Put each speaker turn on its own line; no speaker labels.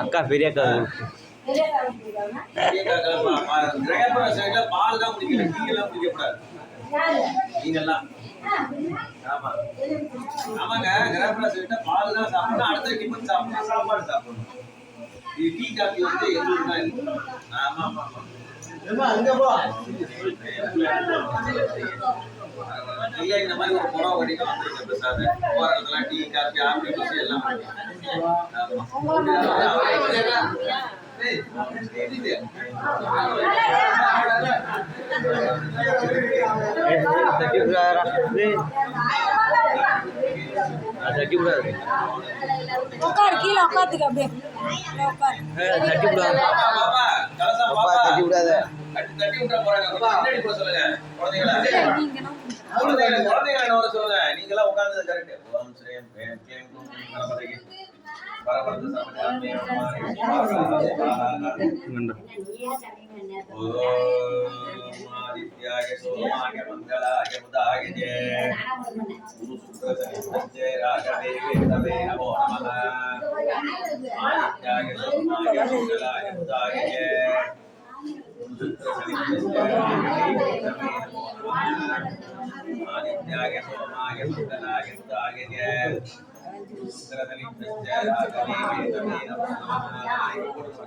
அக்கா பெரிய அக்கா
கிரகப்புற சைடுல பால் தான் குடிக்கணும், டீ எல்லாம் குடிக்கக்கூடாது. நீங்கெல்லாம் ஆமா ஆமாங்க, கிரகப்புற சைடுல பால் தான் சாப்பிடணும், அடுத்த டிஃபன் சாப்பிடணும், சாப்பாடு சாப்பிடணும். இது டீ காபி வந்து எங்களுக்கு தான் இருக்கு. ஆமா ஆமா இல்ல, இந்த மாதிரி ஒரு புறா வடிவம் வந்துருக்கு பிரசாத். போறதுலாம் டீ காபி ஆப்பி பசி எல்லாம்
உட்கார், கீழே உட்காந்துக்க அப்படியே
தட்டி விடாத.
தட்டி விட்டா போறாங்க. முன்னாடி போக சொல்லுங்க குழந்தைகளை வர சொல்லுங்க. நீங்க எல்லாம் உட்கார்ந்தது கரெக்ட். ஓம் ஸ்ரீம் வேம் க்ளீம் கும் கணபதியே பரமபத சமயாமி ஓம் ஆதித்யாய சோமாய மங்களாய புதாய ஜெய குரு சுக்ர சனிச்சே ராகவே கேதவே நமோ நமः. ஆதித்யாய சோமாய மங்களாய புதாய ஜெய ஆதித்யாய சோமாய மங்களாய புதாய ஜெய சுக்ரதனிச்சே ராகவே கேதவே நமோ நமः.